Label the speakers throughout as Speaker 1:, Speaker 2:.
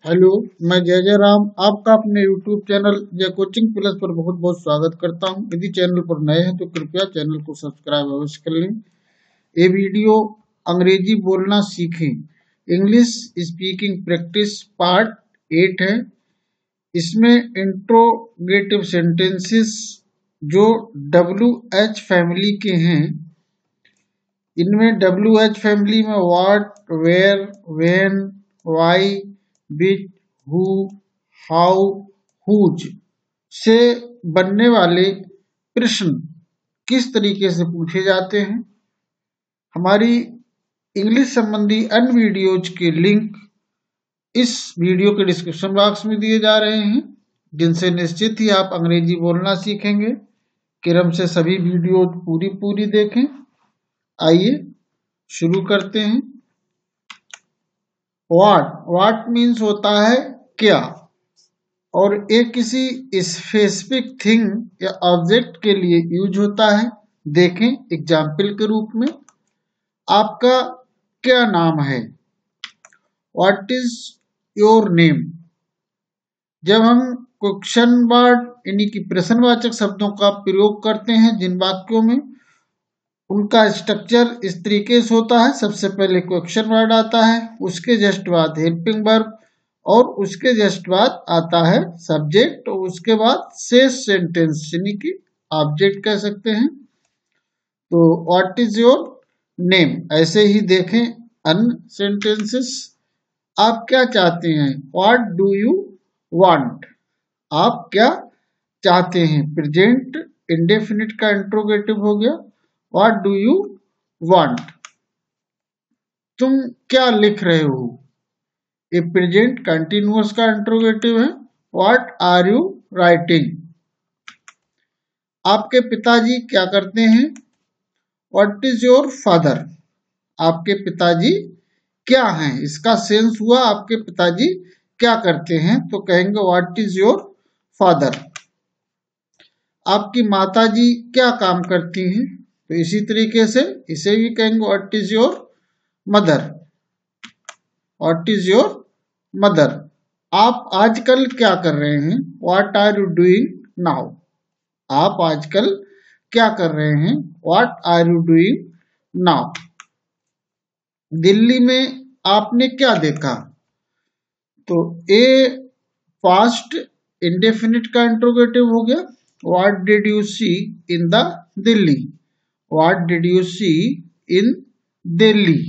Speaker 1: Hello, मैं जय जय राम आपका अपने YouTube चैनल जय कोचिंग प्लस पर बहुत बहुत स्वागत करता हूं। यदि चैनल पर नए हैं तो कृपया चैनल को सब्सक्राइब अवश्य कर लें। ये वीडियो अंग्रेजी बोलना सीखें इंग्लिश स्पीकिंग प्रैक्टिस पार्ट 8 है। इसमें इंट्रोगेटिव सेंटेंसेस जो WH फैमिली के हैं, इनमें WH फैमिली में what, where, when, why, which, who, how, whose से बनने वाले प्रश्न किस तरीके से पूछे जाते हैं। हमारी इंग्लिश संबंधी अन्य वीडियोज के लिंक इस वीडियो के डिस्क्रिप्शन बॉक्स में दिए जा रहे हैं, जिनसे निश्चित ही आप अंग्रेजी बोलना सीखेंगे। क्रम से सभी वीडियो पूरी देखें। आइए शुरू करते हैं। व्हाट मीन्स होता है क्या, और ये किसी स्पेसिफिक थिंग या ऑब्जेक्ट के लिए यूज होता है। देखें एग्जाम्पल के रूप में, आपका क्या नाम है, व्हाट इज योर नेम। जब हम क्वेश्चन वर्ड यानी कि प्रश्नवाचक शब्दों का प्रयोग करते हैं जिन वाक्यों में, उनका स्ट्रक्चर इस तरीके से होता है। सबसे पहले क्वेश्चन वर्ड आता है, उसके जस्ट बाद हेल्पिंग वर्ब, और उसके जस्ट बाद आता है सब्जेक्ट, और उसके बाद शेष सेंटेंस यानी कि ऑब्जेक्ट कह सकते हैं। तो व्हाट इज योर नेम, ऐसे ही देखें अन्य सेंटेंसेस। आप क्या चाहते हैं, व्हाट डू यू वांट, आप क्या चाहते हैं। प्रेजेंट इंडेफिनिट का इंट्रोगेटिव हो गया, व्हाट डू यू वांट। तुम क्या लिख रहे हो, ये प्रेजेंट कंटिन्यूअस का इंट्रोगेटिव है, व्हाट आर यू राइटिंग। आपके पिताजी क्या करते हैं, व्हाट इज योर फादर, आपके पिताजी क्या हैं। इसका सेंस हुआ आपके पिताजी क्या करते हैं, तो कहेंगे व्हाट इज योर फादर। आपकी माताजी क्या काम करती हैं, तो इसी तरीके से इसे भी कहेंगे what is your mother, what is your mother. आप आजकल क्या कर रहे हैं, what are you doing now, आप आजकल क्या कर रहे हैं, what are you doing now. Delhi में आपने क्या देखा, तो ए पास्ट इंडेफिनिट का इंट्रोगेटिव हो गया, what did you see in the Delhi, what did you see in Delhi.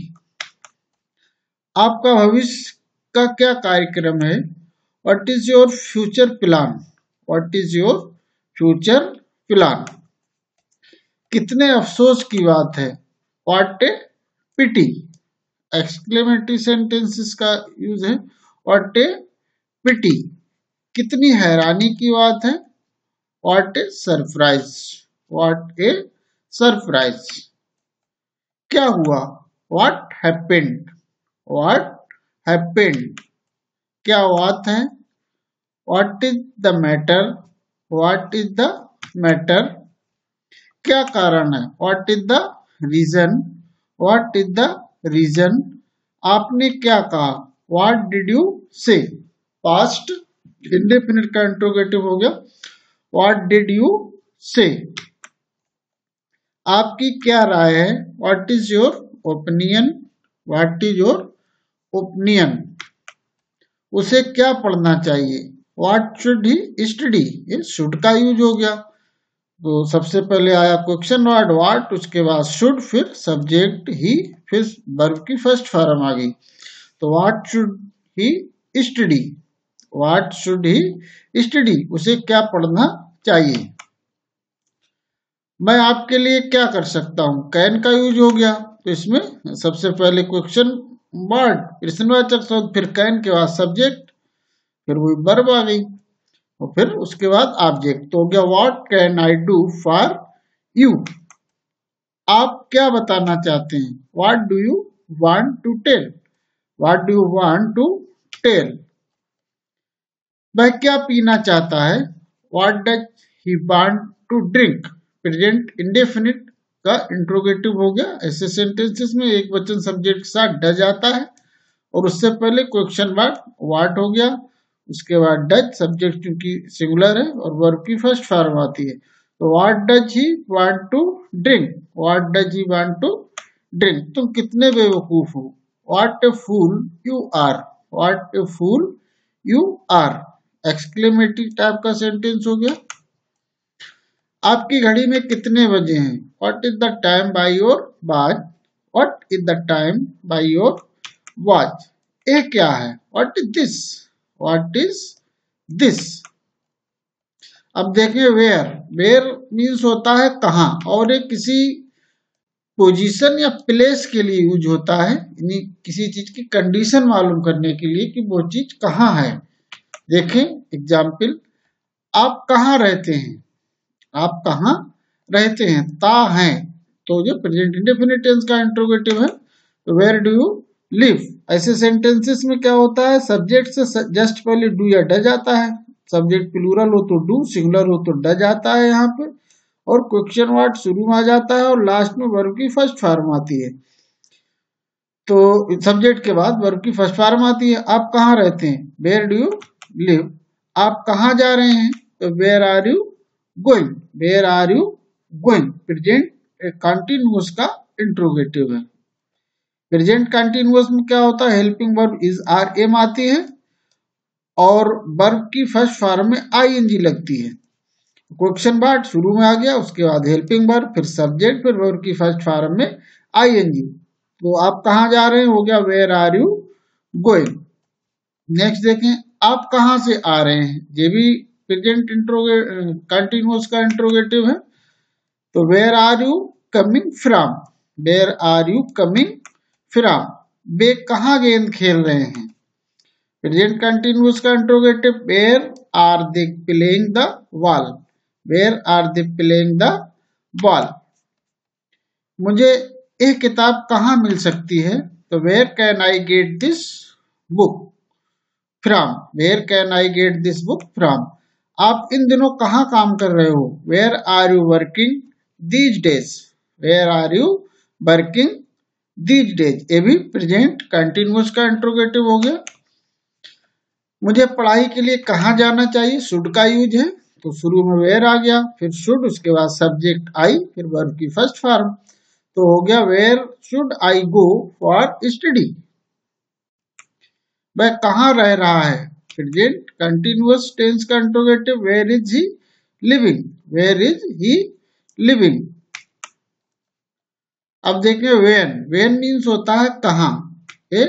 Speaker 1: आपका भविष्य का क्या कार्यक्रम है, what is your future plan, what is your future plan. कितने अफसोस की बात है, what a pity. Exclamatory sentences का यूज है, व्हाट ए पिटी। कितनी हैरानी की बात है, what a surprise, what a surprise. क्या हुआ, व्हाट हैपेंड, व्हाट हैपेंड। क्या बात है, what is the matter, what is the matter. क्या कारण है, what is the reason, what is the reason. आपने क्या कहा, what did you say. Past indefinite का इंट्रोगेटिव हो गया, व्हाट डिड यू से। आपकी क्या राय है, what is your opinion, what is your opinion. उसे क्या पढ़ना चाहिए, व्हाट शुड ही स्टडी। ये शुड का यूज हो गया, तो सबसे पहले आया क्वेश्चन वर्ड व्हाट, उसके बाद शुड, फिर सब्जेक्ट ही, फिर वर्ब की फर्स्ट फॉर्म आ गई। तो what should he study, what should he study, उसे क्या पढ़ना चाहिए। मैं आपके लिए क्या कर सकता हूं, कैन का यूज हो गया, तो इसमें सबसे पहले क्वेश्चन वर्ड प्रश्नवाचक शब्द, फिर कैन के बाद सब्जेक्ट, फिर वही वर्ब आ गई, और फिर उसके बाद ऑब्जेक्ट। तो हो गया what can I do for you. आप क्या बताना चाहते हैं, what do you want to tell, what do you want to tell. वह क्या पीना चाहता है, what does he want to drink. Present indefinite का इंट्रोगेटिव हो गया। ऐसे सेंटेंसेस में एक वचन सब्जेक्ट के साथ डज आता है, और उससे पहले क्वेश्चन मार्क व्हाट हो गया, उसके बाद डज, सब्जेक्ट क्योंकि सिंगुलर है और वर्ब की फर्स्ट फॉर्म आती है। तो what does he want to drink, what does he want to drink. तुम कितने बेवकूफ हो, what a fool you are, what a fool you are, exclamatory type का सेंटेंस हो गया। आपकी घड़ी में कितने बजे हैं, what is the time by your watch, what is the time by your watch. ये क्या है, what is this, what is this. अब देखिए वेयर, वेयर मीन्स होता है कहाँ, और ये किसी पोजीशन या प्लेस के लिए यूज होता है, यानी किसी चीज की कंडीशन मालूम करने के लिए कि वो चीज कहाँ है। देखें एग्जाम्पल, आप कहाँ रहते हैं, आप कहाँ रहते हैं, ता है, तो ये प्रेजेंट इंडेफिनिट टेंस का इंट्रोगेटिव है। तो वेयर डू यू लिव, ऐसे सेंटेंसेस में क्या होता है, सब्जेक्ट से जस्ट पहले डू या डज आता है, सब्जेक्ट प्लूरल हो तो डू, सिंगुलर हो तो डज आता है यहाँ पे, और क्वेश्चन वर्ड शुरू में आ जाता है और लास्ट में वर्ब की फर्स्ट फॉर्म आती है। तो सब्जेक्ट के बाद वर्ब की फर्स्ट फॉर्म आती है। आप कहाँ रहते हैं, वेयर डू यू लिव। आप कहाँ जा रहे हैं, तो where are you going, where are you going. Present continuous का इंट्रोगेटिव है। प्रेजेंट कंटिन्यूअस में क्या होता है, helping verb is are am आती है और वर्ब की फर्स्ट फॉर्म में आईएनजी लगती है। क्वेश्चन वर्ड शुरू में आ गया, उसके बाद हेल्पिंग वर्ब, फिर सब्जेक्ट, फिर वर्ब की फर्स्ट फॉर्म में आईएनजी। तो आप कहाँ जा रहे हैं हो गया where are you going. Next देखें, आप कहाँ से आ रहे हैं, ये भी प्रेजेंट कंटिन्यूअस का इंट्रोगेटिव है। तो where are you coming from, where are you coming from. वे कहाँ गेंद खेल रहे हैं, प्रेजेंट कंटिन्यूअस का interrogative, where are they playing the ball, where are they playing the ball. मुझे एक किताब कहाँ मिल सकती है, तो where can I get this book from, where can I get this book from. आप इन दिनों कहाँ काम कर रहे हो, where are you working these days, where are you working these days. ये भी प्रेजेंट कंटिन्यूअस का इंट्रोगेटिव हो गया। मुझे पढ़ाई के लिए कहाँ जाना चाहिए, शुड का यूज है, तो शुरू में वेयर आ गया, फिर शुड, उसके बाद सब्जेक्ट आई, फिर वर्ब की फर्स्ट फॉर्म, तो हो गया where should I go for study. वह कहाँ रह रहा है, प्रेजेंट कंटिन्यूअस टेंस का interrogative, where is he living, where is he living. अब देखिए वेन, वेन मीन्स होता है कहाँ, ए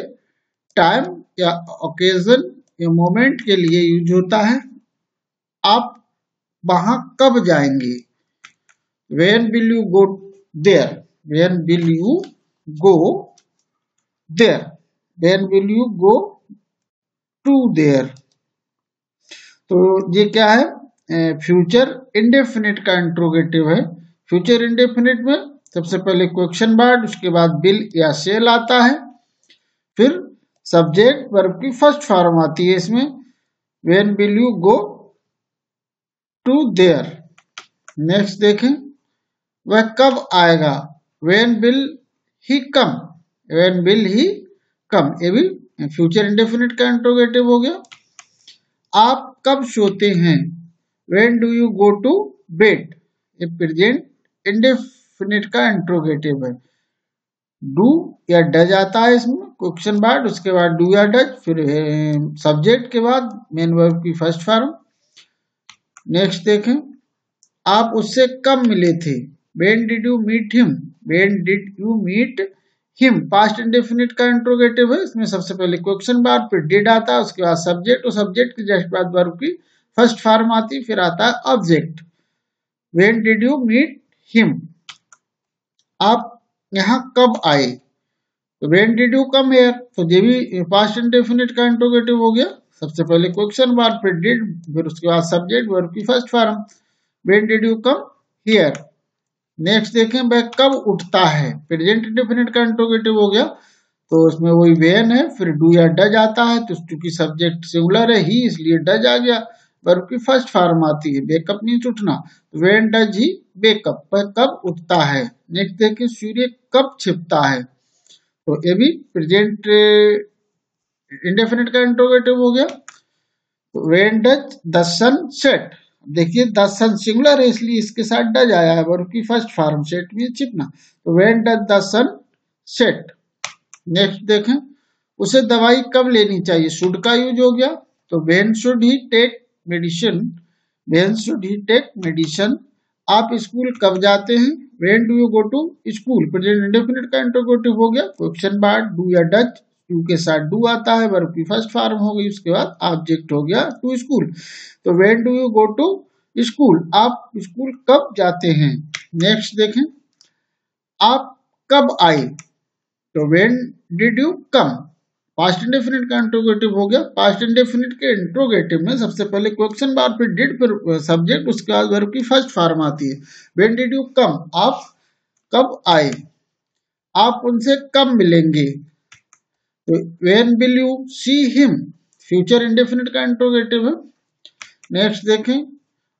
Speaker 1: टाइम या ओकेजन या मोमेंट के लिए यूज होता है। आप वहां कब जाएंगे, when will you go there, when will you go there, when will you go to there. तो ये क्या है, फ्यूचर इंडेफिनिट का इंट्रोगेटिव है। फ्यूचर इंडेफिनिट में सबसे पहले क्वेश्चन वर्ड, उसके बाद विल या शेल आता है, फिर सब्जेक्ट वर्ब की फर्स्ट फॉर्म आती है इसमें, when will you go to there. Next देखें, वह कब आएगा, when will he come, when will he come. ये भी फ्यूचर इंडेफिनिट का इंट्रोगेटिव हो गया। आप कब सोते हैं, when do you go to bed. ये प्रेजेंट इंडेफिनिट का इंट्रोगेटिव है। डू या डज आता है इसमें, क्वेश्चन वर्ड, उसके बाद डू या डज, फिर सब्जेक्ट के बाद मेन वर्ब की फर्स्ट फॉर्म। नेक्स्ट देखें, आप उससे कब मिले थे, when did you meet him, when did you meet him. Past indefinite का इंट्रोगेटिव है, इसमें सबसे पहले क्वेश्चन वर्ड, फिर डिड आता है, उसके बाद सब्जेक्ट, और सब्जेक्ट के जस्ट बाद वर्ब की फर्स्ट फॉर्म आती, फिर आता है object. When did you meet him, आप यहाँ कब आए, तो when did you come here. तो ये भी पास्ट इंडेफिनिट का इंट्रोगेटिव हो गया। सबसे पहले क्वेश्चन वर्ड, फिर डिड, फिर उसके बाद सब्जेक्ट, वर्ब की first form, when did you come here. Next देखें, वह कब उठता है, प्रेजेंट इंडेफिनिट का इंट्रोगेटिव हो गया, तो उसमें वही व्हेन है, फिर डू या डज आता है, तो चूंकि सब्जेक्ट सिंगुलर है ही, इसलिए डज आ गया, वर्ब की फर्स्ट फॉर्म आती है, वेकअप मीन्स उठना, व्हेन डज ही वेकअप, वह कब उठता है। नेक्स्ट देखें, सूर्य कब छिपता है, तो ये भी प्रेजेंट इंडेफिनिट का इंट्रोगेटिव हो गया। When does the sun set, देखिए द सन सिंगुलर है इसलिए इसके साथ डज आया है वर्ब की फर्स्ट फॉर्म, सेट भी छिपना, तो when does the sun set. Next देखें, उसे दवाई कब लेनी चाहिए, शुड का यूज हो गया, तो when should he take medicine, when should he take medicine. आप स्कूल कब जाते हैं, when do you go to school, present indefinite का इंट्रोगेटिव हो गया। क्वेश्चन मार्क डू या डज, टू के साथ डू आता है, वर्ब की फर्स्ट फॉर्म हो गई, उसके बाद ऑब्जेक्ट हो गया टू स्कूल, तो when do you go to school, आप स्कूल कब जाते हैं। नेक्स्ट देखें, आप कब आए, तो when did you come, past indefinite का इंट्रोगेटिव हो गया। पास्ट इंडेफिनिट के इंट्रोगेटिव में सबसे पहले क्वेश्चन बार फिर डिड फिर सब्जेक्ट, उसके बाद वर्ब की फर्स्ट फॉर्म आती है। व्हेन डिड यू कम, आप कब आए, आप उनसे कब मिलेंगे, तो when will you see him, future indefinite का इंट्रोगेटिव है। नेक्स्ट देखें,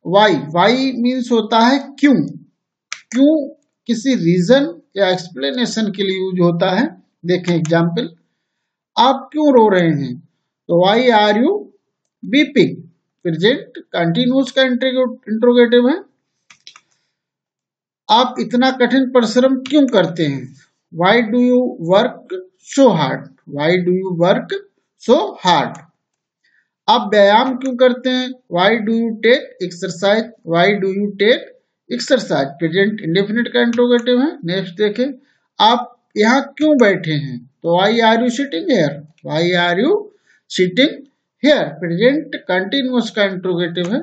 Speaker 1: वाई, वाई मीन्स होता है क्यों, क्यों किसी रीजन या एक्सप्लेनेशन के लिए यूज होता है। देखें एग्जाम्पल, आप क्यों रो रहे हैं, तो why are you weeping, present continuous का इंट्रोगेटिव है। आप इतना कठिन परिश्रम क्यों करते हैं, why do you work so hard, why do you work so hard. आप व्यायाम क्यों करते हैं, why do you take exercise, why do you take exercise, present indefinite का इंट्रोगेटिव है। नेक्स्ट देखें, आप यहाँ क्यों बैठे हैं, तो why are you sitting here, why are you sitting hair, present continuous का इंट्रोगेटिव है।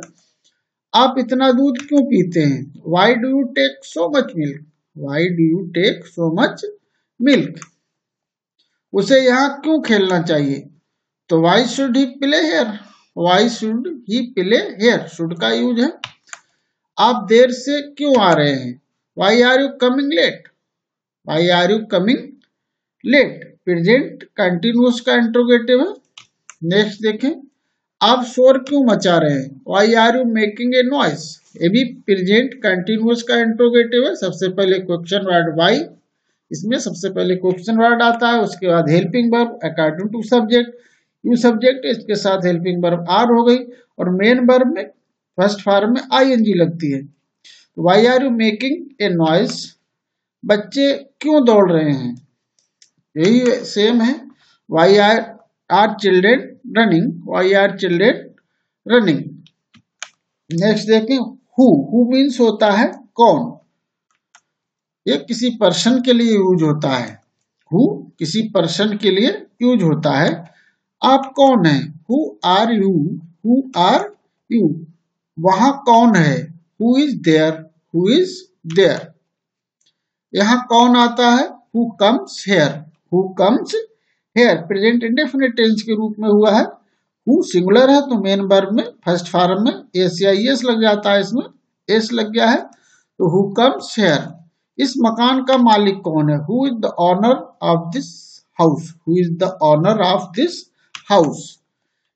Speaker 1: आप इतना दूध क्यों पीते हैं, why do you take so much milk, why do you take so much milk. उसे यहाँ क्यों खेलना चाहिए, तो why should he play here, why should he play here, should का यूज है। आप देर से क्यों आ रहे हैं, why are you coming late, why are you coming late, present continuous का इंट्रोगेटिव है। नेक्स्ट देखें, आप शोर क्यों मचा रहे हैं, why are you making a noise, ये भी प्रेजेंट कंटिन्यूअस का इंट्रोगेटिव है। सबसे पहले क्वेश्चन वर्ड वाई, इसमें सबसे पहले क्वेश्चन वर्ड आता है, उसके बाद helping verb according to subject, you subject, इसके साथ हेल्पिंग वर्ब आर हो गई, और मेन वर्ब में फर्स्ट फॉर्म में आईएनजी लगती है। Why are you making a noise, बच्चे क्यों दौड़ रहे हैं, यही सेम है, why are children running, why are children running. Next देखें, हु मीन्स होता है कौन, ये किसी पर्सन के लिए यूज होता है, हु किसी पर्सन के लिए यूज होता है। आप कौन है, who are you, who are you, वहां कौन है, who is there, who is there. यहाँ कौन आता है, who comes here, who comes here, present indefinite tense के रूप में हुआ है। हु सिंगुलर है तो मेन वर्ब में फर्स्ट फॉर्म में एस या एस लग जाता है, इसमें एस लग गया है, तो हु कम्स हेयर। इस मकान का मालिक कौन है, who is the owner of this house, who is the owner of this house.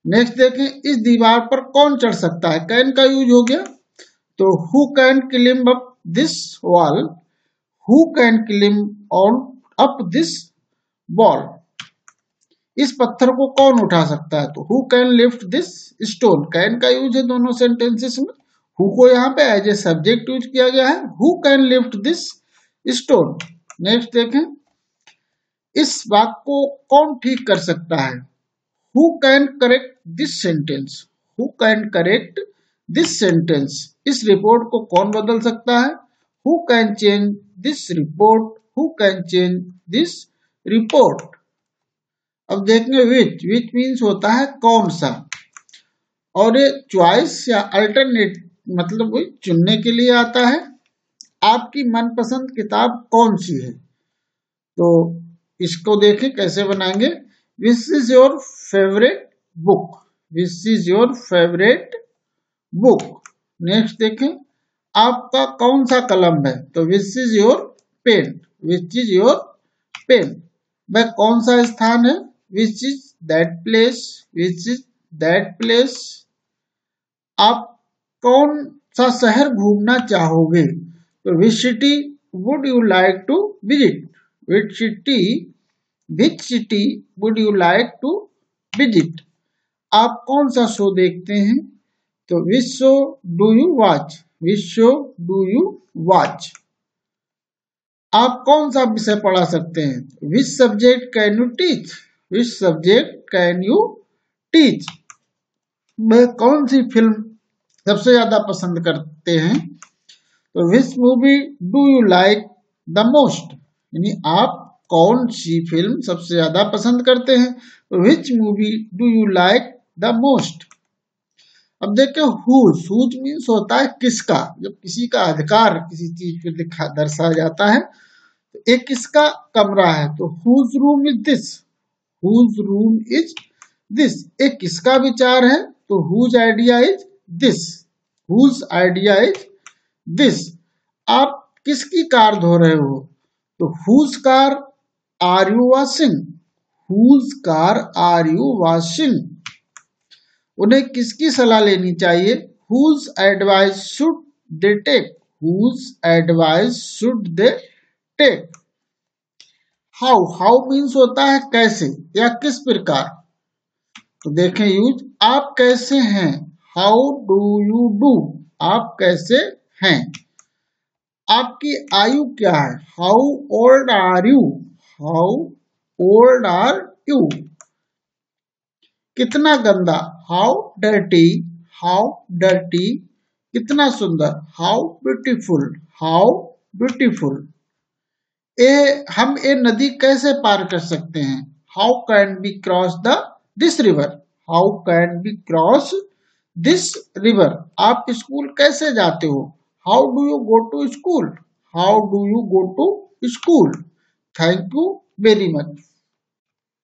Speaker 1: Next देखें, इस दीवार पर कौन चढ़ सकता है, कैन का यूज हो गया, तो who can climb up this wall, who can climb on up this wall. इस पत्थर को कौन उठा सकता है, तो who can lift this stone, can का यूज है दोनों सेंटेंसेस में, हु को यहाँ पे एज ए सब्जेक्ट यूज किया गया है, who can lift this stone. Next देखें, इस वाक्य को कौन ठीक कर सकता है, who can correct this sentence, who can correct this sentence. इस रिपोर्ट को कौन बदल सकता है, who can change this report, who can change this report. अब देखेंगे विच मीन्स होता है कौन सा, और ये चॉइस या अल्टरनेट मतलब वही चुनने के लिए आता है। आपकी मनपसंद किताब कौन सी है, तो इसको देखें कैसे बनाएंगे, which is your favourite book, which is your favourite book. Next देखें, आपका कौन सा कलम है, तो which is your pen, which is your pen. वह कौन सा स्थान है, which is that place, which is that place. आप कौन सा शहर घूमना चाहोगे, तो which city would you like to visit, which city would you like to visit. आप कौन सा शो देखते हैं? तो which show do you watch? Which show do you watch? आप कौन सा विषय पढ़ा सकते हैं? Which subject can you teach? Which subject can you teach? वह कौन सी फिल्म सबसे ज्यादा पसंद करते हैं? तो which movie do you like the most? यानी आप कौन सी फिल्म सबसे ज्यादा पसंद करते हैं? Which movie do you like the most? अब देखिए हुज मीन्स होता है किसका। जब किसी का अधिकार किसी चीज पे दिखा दर्शाया जाता है, तो एक किसका कमरा है, तो whose room is this? Whose room is this. एक किसका विचार है, तो whose idea is this? Whose idea is this. आप किसकी कार धो रहे हो, तो whose car are you washing? Whose car are you washing? उन्हें किसकी सलाह लेनी चाहिए? Whose advice should they take? Whose advice should they take? How means होता है कैसे या किस प्रकार। तो देखें यूज, आप कैसे हैं? How do you do? आप कैसे हैं? आपकी आयु क्या है? How old are you? How old are you? कितना गंदा? How dirty? How dirty? कितना सुंदर? How beautiful? How beautiful? हम ये नदी कैसे पार कर सकते हैं? How can be cross this river? How can be cross this river? आप स्कूल कैसे जाते हो? How do you go to school? How do you go to school? Thank you very much.